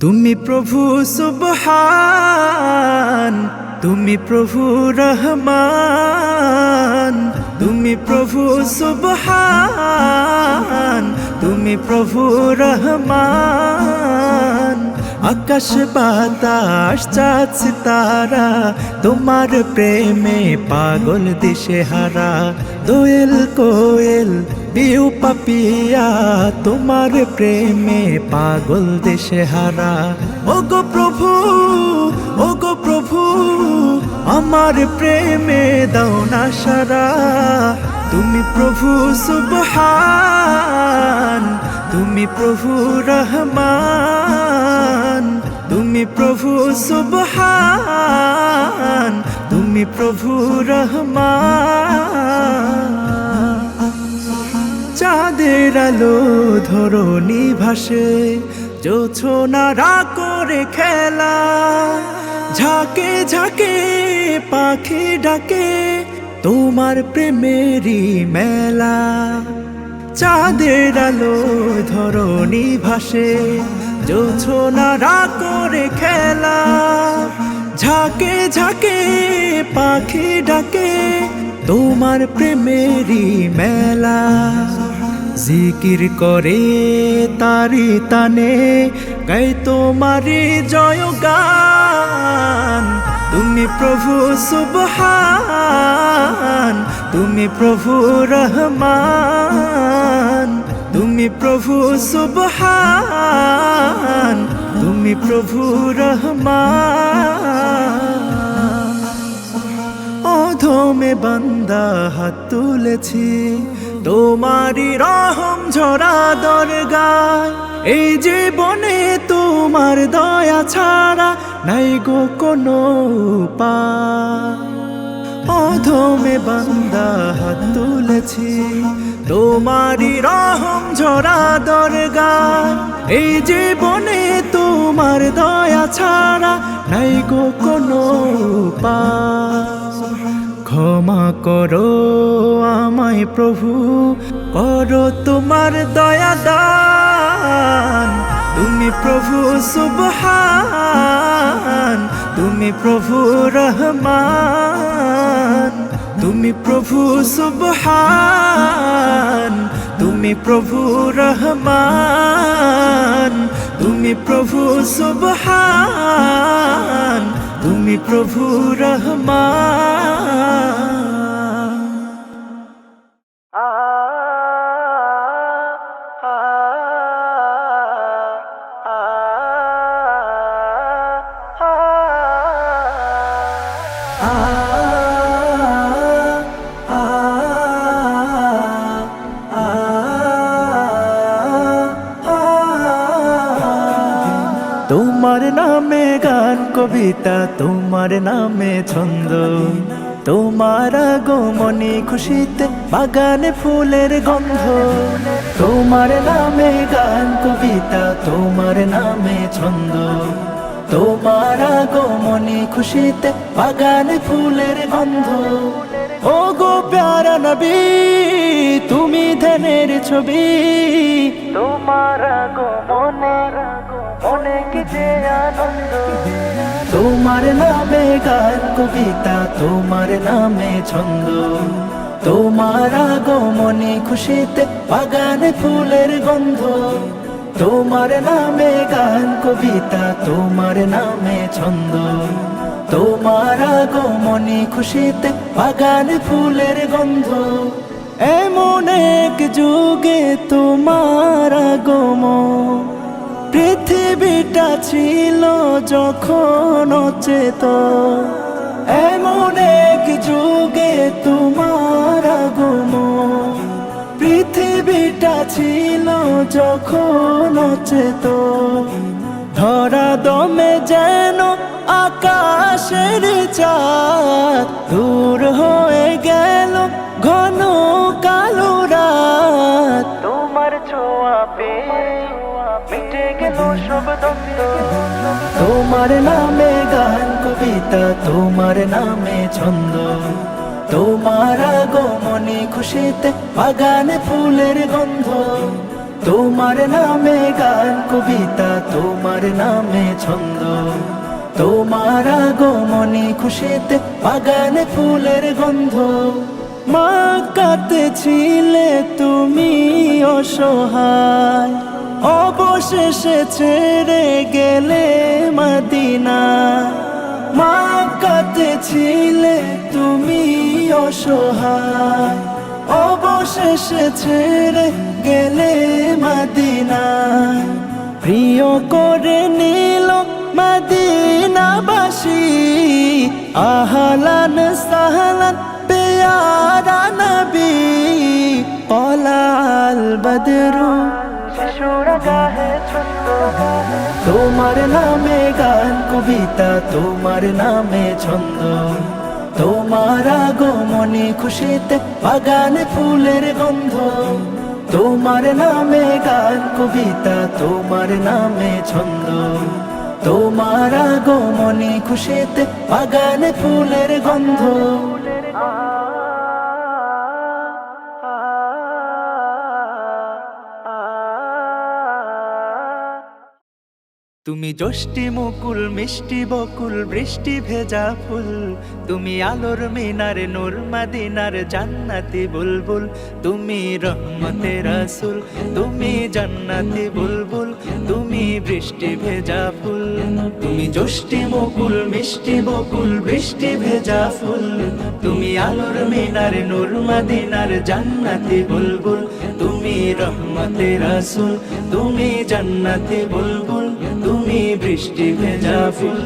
তুমি প্রভু সুবহান, তুমি প্রভু রহমান, তুমি প্রভু সুবহান, তুমি প্রভু রহমান। আকাশ বাতাস চাঁদ সিতারা তোমার প্রেমে পাগল দিশেহারা। দোয়েল কোয়েল বিউ পাপিয়া তোমার প্রেমে পাগল দিশেহারা। ওগো প্রভু, ওগো প্রভু, আমার প্রেমে দাও না সারা। তুমি প্রভু সুবহান, তুমি প্রভু রহমান, তুমি প্রভু সুবহান, তুমি প্রভু রহমান। চাঁদের আলো ধরণী ভাসে, জোছনারা করে খেলা। ঝাঁকে ঝাঁকে পাখি ডাকে তোমার প্রেমেরই মেলা। চাঁদের আলো ধরণী ভাসে, জোছনারা করে খেলা। ঝাঁকে ঝাঁকে পাখি ডাকে তোমার প্রেমেরই মেলা। জিকির করে তারি তানে গাই তোমারি জয়গান। তুমি প্রভু সুবহান, তুমি প্রভু রহমান, তুমি প্রভু সুবহান, তুমি প্রভু রহমান। অধমে বান্দা হাত তুলেছি তোমারি রহম ঝরা দরগায়। এই জীবনে তোমার দয়া ছাড়া নাই গো কোনো উপায়। অধমে বান্দা হাত তুলেছি তোমারি রহম ঝরা দরগায়। এই জীবনে তোমার দয়া ছাড়া নাই গো কোনো উপায়। ক্ষমা করো আমায় প্রভু, করো তোমার দয়া দান। তুমি প্রভু সুবহান, তুমি প্রভু রহমান, তুমি প্রভু সুবহান, তুমি প্রভু রহমান, তুমি প্রভু সুবহান, তুমি প্রভু রহমান। তোমার নামে গান কবিতা, তোমার নামে ছন্দ, তোমার আগমনে খুশিতে বাগানে ফুলের গন্ধ। তোমার নামে গান কবিতা, তোমার নামে ছন্দ, তোমার আগমনে খুশিতে বাগানে ফুলের গন্ধ। ও গো প্যারা নবী, তুমি ধ্যানের ছবি, তোমার আগমনে অনেক যে আনন্দ। তোমার নামে গান কবিতা, তোমার নামে ছন্দ, তোমার আগমনে খুশিতে বাগানে ফুলের গন্ধ। তোমার নামে গান কবিতা, তোমার নামে ছন্দ, তোমার আগমনে খুশিতে বাগানে ফুলের গন্ধ। এমন এক যুগে তোমার আগমন, পৃথিবীটা ছিল যখন অচেতন। এমন এক যুগে তোমার আগমন, পৃথিবীটা ছিল যখন অচেতন। ধরা দমে যেন আকাশের চাঁদ দূর হয়ে গেল ঘন কালো রাত। তোমার ছোঁয়া পেয়ে মিটে গেল সব দ্বন্দ্ব। তোমার নামে গান কবিতা, তোমার নামে ছন্দ, তোমার আগমনে খুশিতে বাগানে ফুলের গন্ধ। তোমার নামে গান কবিতা, তোমার নামে ছন্দ, তোমার আগমনী খুশিতে বাগানে ফুলের গন্ধ। মক্কাতে ছিলে তুমি অসহায়, অবশেষে ছেড়ে গেলে মদিনা। মক্কাতে ছিলে তুমি অসহায়, অবশেষে ছেড়ে গেলে মদিনা। প্রিয় করে নিল মদিনাবাসী, আহলান সাহলান পেয়ারা নবী। পলাল বদরু তোমার নামে গান কবিতা, তোমার নামে ছন্দ, তোমার আগমনী খুশিতে বাগানে ফুলের গন্ধ। তোমার নামে গান কবিতা, তোমার নামে ছন্দ, তোমার আগমনী খুশিতে বাগানে ফুলের গন্ধ। তুমি যষ্টি মুকুল মিষ্টি বকুল বৃষ্টি ভেজা ফুল, তুমি আলোর মিনার নূর মদিনার জান্নাতি বুলবুল। তুমি রহমতে রাসূল, তুমি জান্নাতি বুলবুল, তুমি বৃষ্টি ভেজা ফুল। তুমি যষ্টি মুকুল মিষ্টি বকুল বৃষ্টি ভেজা ফুল, তুমি আলোর মিনার নূর মদিনার জান্নাতি বুলবুল। তুমি রহমতে রাসূল, তুমি জান্নাতি বুলবুল, তুমি বৃষ্টি ভেজা ফুল।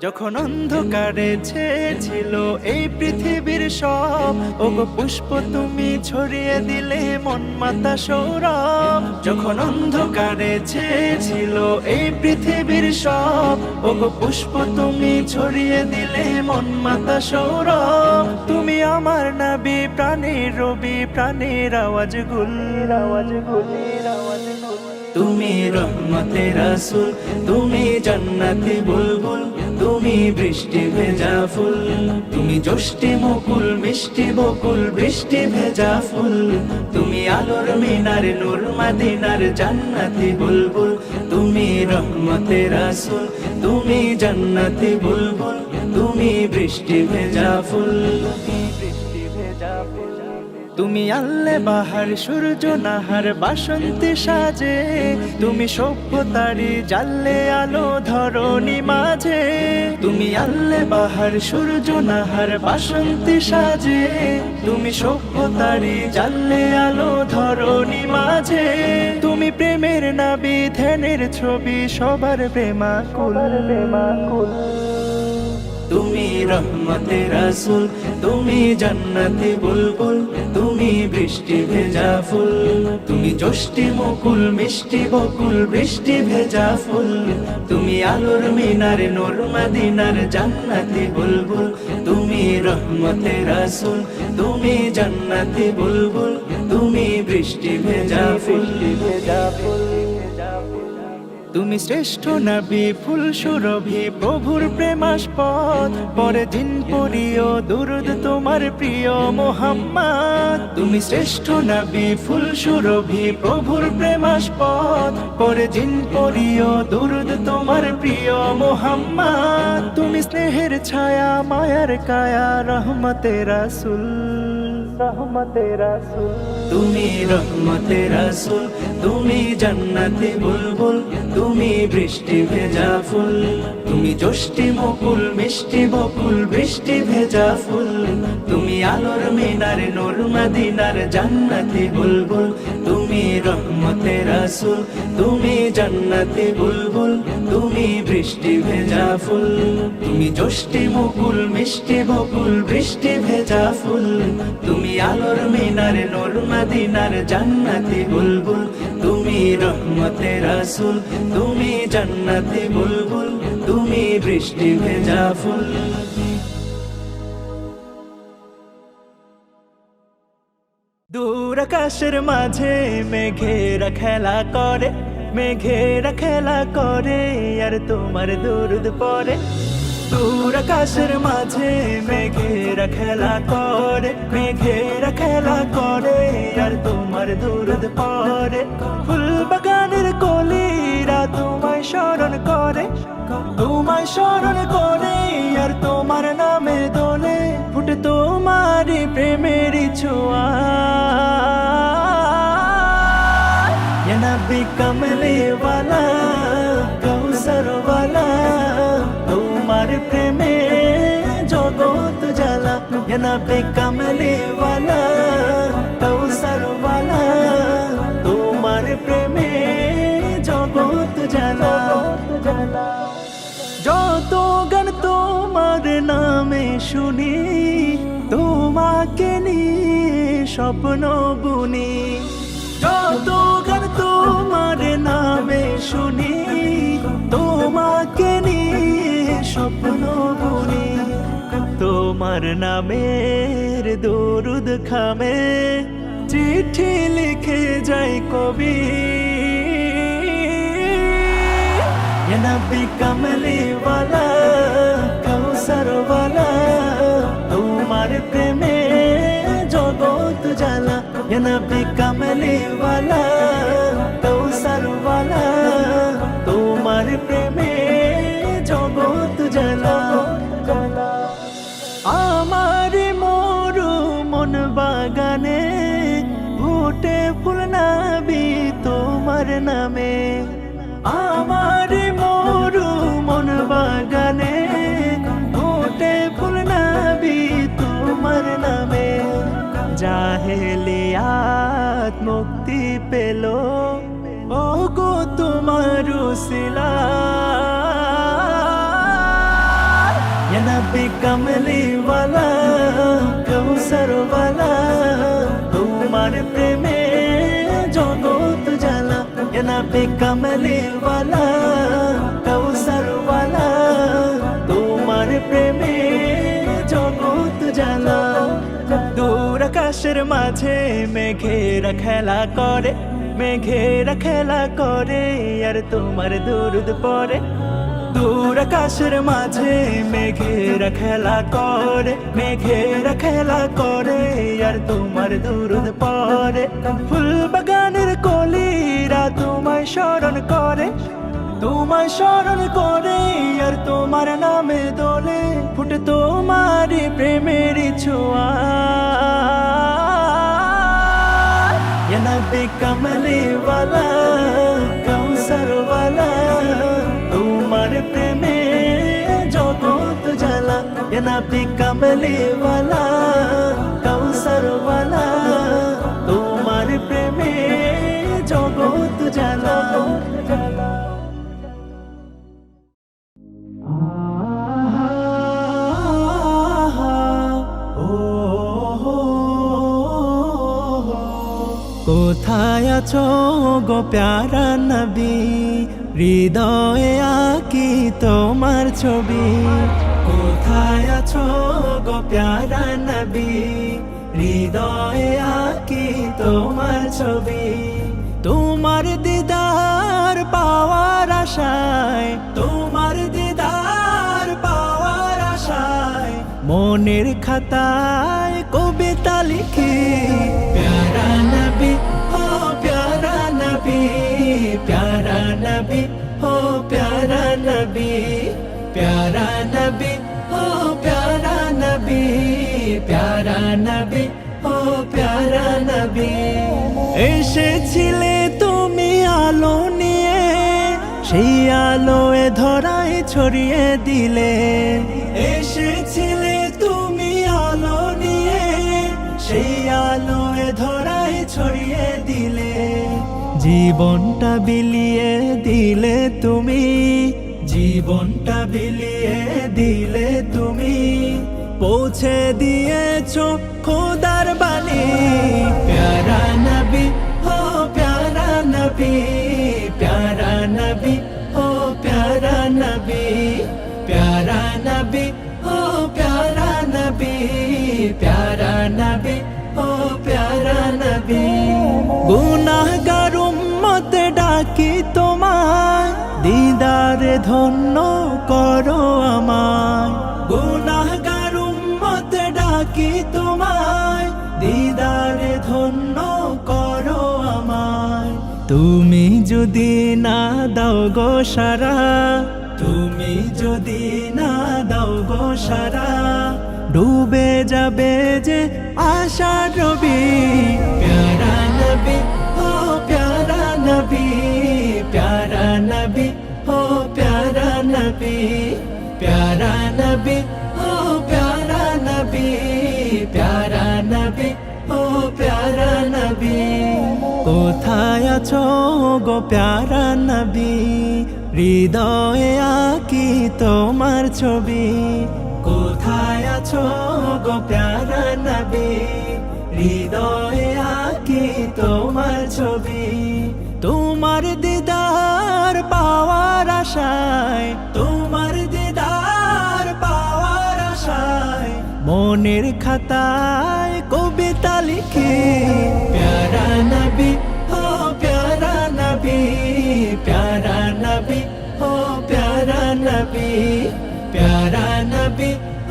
যখন অন্ধকারে ছেয়েছিল এই পৃথিবীর সব, ওগো পুষ্প তুমি ছড়িয়ে দিলে মন মাতা সৌরভ। যখন অন্ধকারে ছেয়েছিল এই পৃথিবীর সব, ওগো পুষ্প তুমি ছড়িয়ে দিলে মন মাতা সৌরভ। তুমি আমার নবী প্রাণের রবি, প্রাণের আওয়াজ গুল, আওয়াজ গুলির আওয়াজ গুল। তুমি রহমতে রাসূল, তুমি জান্নাতি বুলবুল, তুমি বৃষ্টি ভেজা ফুল। তুমি যষ্টি মুকুল মিষ্টি বকুল বৃষ্টি ভেজা ফুল, তুমি আলোর মিনার নূর মদিনার জান্নাতি বুলবুল। তুমি রহমতে রাসূল, তুমি জান্নাতি বুলবুল, তুমি বৃষ্টি ভেজা ফুল। তুমি আল্লে বাহার সূর্য নাহার বাসন্তী সাজে, তুমি সভ্যতারি জাল্লে আলো ধরণী মাঝে। তুমি আল্লে বাহার সূর্য নাহার বাসন্তী সাজে, তুমি সভ্যতারি জাল্লে আলো ধরণী মাঝে। তুমি প্রেমের নাবি ধ্যানের ছবি সবার প্রেমাকুল, প্রেমাকুল। তুমি রহমতে রাসূল, তুমি জান্নাতি বুলবুল, তুমি বৃষ্টি ভেজা ফুল। তুমি যষ্টি মুকুল মিষ্টি বকুল বৃষ্টি ভেজা ফুল, তুমি আলোর মিনার নূর মদিনার জান্নাতি বুলবুল। তুমি রহমতে রাসূল, তুমি জান্নাতি বুলবুল, তুমি বৃষ্টি ভেজা ফুল, ভেজা ফুল। তুমি শ্রেষ্ঠ নবী ফুল সুরভি প্রভুর প্রেমাস্পদ, পরে দিন পড়িও দুরুদ তোমার প্রিয় মুহাম্মদ। তুমি শ্রেষ্ঠ নবী ফুল সুরভি প্রভুর প্রেমাস্পদ, পরে দিন পড়িও দুরুদ তোমার প্রিয় মুহাম্মদ। তুমি স্নেহের ছায়া মায়ার কায়া রহমতে রাসূল, রহমতে রাসূল। তুমি রহমতে রাসূল, তুমি জান্নাতি বুলবুল, তুমি বৃষ্টি ভেজা ফুল। তুমি যষ্টি মুকুল মিষ্টি বকুল বৃষ্টি ভেজা ফুল, তুমি আলোর মিনার নূর মদিনার জান্নাতি বুলবুল। তুমি রহমতে রাসূল, তুমি জান্নাতি বুলবুল, তুমি বৃষ্টি ভেজা ফুল। তুমি যষ্টি মুকুল মিষ্টি বকুল বৃষ্টি ভেজা ফুল, তুমি আলোর মিনার নূর মদিনার জান্নাতি বুলবুল। তুমি রহমতে রাসূল, তুমি জান্নাতি বুলবুল, তুমি বৃষ্টি ভেজা ফুল। দূর আকাশের মাঝে মেঘেরা খেলা করে, মেঘেরা খেলা করে আর তোমার দুরুদ পড়ে। দূর আকাশের মাঝে মেঘেরা খেলা করে, মেঘেরা খেলা করে আর তোমার দরুদ পড়ে। ফুল বাগানের কলিরা তোমায় স্মরণ করে, তোমায় স্মরণ করে আর তোমার নামে দোলে। ফুটে তোমারই প্রেমের ছোঁয়া, ইয়া নবী কমলে ওয়ালা কৌসর ওয়ালা, তোমার প্রেমে জগৎ জ্বালা। ইয়া নবী কমলে ওয়ালা কৌসর ওয়ালা, তোমার প্রেমে জগৎ জ্বালা। যত গান তোমার নামে শুনি, তোমাকে নিয়ে স্বপ্ন বুনি। যত গান তোমার নামে শুনি, তোমাকে নিয়ে স্বপ্ন বুনি। তোমার নামের দরুদ খামে চিঠি লিখে যাই কবি। ইয়া নবী কমলে ওয়ালা কৌসর ওয়ালা, তোমার প্রেমে জগৎ জ্বালা। ইয়া নবী কমলে ওয়ালা কৌসর ওয়ালা, তোমার প্রেমে জগৎ জ্বালা। আমার মরু মন বাগানে ফুটে ফুল নবী তোমার নামে। আমার মরু মন বাগানে ফুটে ফুল নবী তোমার নামে। জাহেলিয়াত মুক্তি পেল ও গো তোমার উসিলা। ইয়া নবী কমলে ওয়ালা কৌসর ওয়ালা, তোমার প্রেমে জগৎ জ্বালা। ইয়া নবী কমলে ওয়ালা কৌসর ওয়ালা, তোমার প্রেমে জগৎ জ্বালা। দূর আকাশের মাঝে মেঘেরা খেলা করে, মেঘেরা খেলা করে আর তোমার দরুদ পড়ে। দূর আকাশের মাঝে মেঘেরা খেলা করে, মেঘেরা খেলা করে আর তোমার দরুদ পড়ে। ফুল বাগানের কলিরা তোমায় স্মরণ করে, তোমায় স্মরণ করে আর তোমার নামে দোলে। ফুটে তোমারই প্রেমের ছোঁয়া, ইয়া নবী কমলে ওয়ালা কৌসর ওয়ালা, তোমার প্রেমে জগৎ জ্বালা। ইয়া নবী কমলে ওয়ালা কৌসর ওয়ালা, তোমার প্রেমে জগৎ জ্বালা। কোথায় আছো গো প্যারা নবী, হৃদয়ে আঁকি তোমার ছবি। কোথায় আছো গো প্যারা নবী, হৃদয়ে আঁকি তোমার ছবি। তোমার দিদার পাওয়ার আশায়, তোমার দিদার পাওয়ার আশায় মনের খাতায় কবিতা লিখি। প্যারা নবী ও প্যারা নবী, প্যারা নবী ও প্যারা নবী, প্যারা নবী ও প্যারা নবী, প্যারা নবী ও প্যারা নবী। এসেছিলে তুমি আলো নিয়ে, সেই আলোয় ধরায় ছড়িয়ে দিলে। এসেছিলে তুমি আলো নিয়ে, সেই আলোয় ধরায় ছড়িয়ে দিলে। জীবনটা বিলিয়ে দিলে তুমি, জীবনটা বিলিয়ে দিলে তুমি। পৌঁছে দিয়েছো খোদার বাণী। প্যারা নবী ও প্যারা নবী, প্যারা নবী ও প্যারা নবী, প্যারা নবী ও প্যারা নবী, প্যারা নবী ও প্যারা নবী। গুনাহগার উম্মত ডাকি তোমার, দিদার দিদারে ধন্য করো আমায়, গুনাহগার উম্মত ডাকি তোমায়, দিদারে ধন্য করো আমায়। তুমি যদি না দাও গো সারা, তুমি যদি না দাও গো সারা, ডুবে যাবে যে আশার রবি। প্যারা নবী ও প্যারা নবী, প্যারা নবী ও প্যারা নবী, প্যারা নবী ও প্যারা নবী, প্যারা নবী ও প্যারা নবী। কোথায় আছো গো প্যারা নবী, হৃদয়ে আঁকি তোমার ছবি। কোথায় আছো গো প্যারা নবী, হৃদয়ে আঁকি তোমার ছবি। তোমার দিদার পাওয়ার আশায়, তোমার দিদার পাওয়ার আশায়, মনের খাতায় কবিতা লিখি। প্যারা নবী ও প্যারা নবী, প্যারা নবী ও প্যারা নবী, প্যারা নবী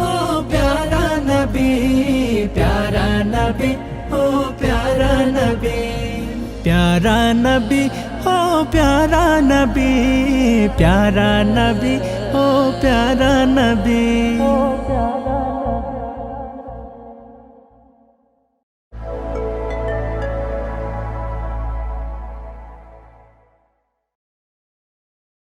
ও প্যারা নবী, প্যারা নবী ও প্যারা নবী, প্যারা নবী ও প্যারা নবী, প্যারা নবী ও প্যারা নবী।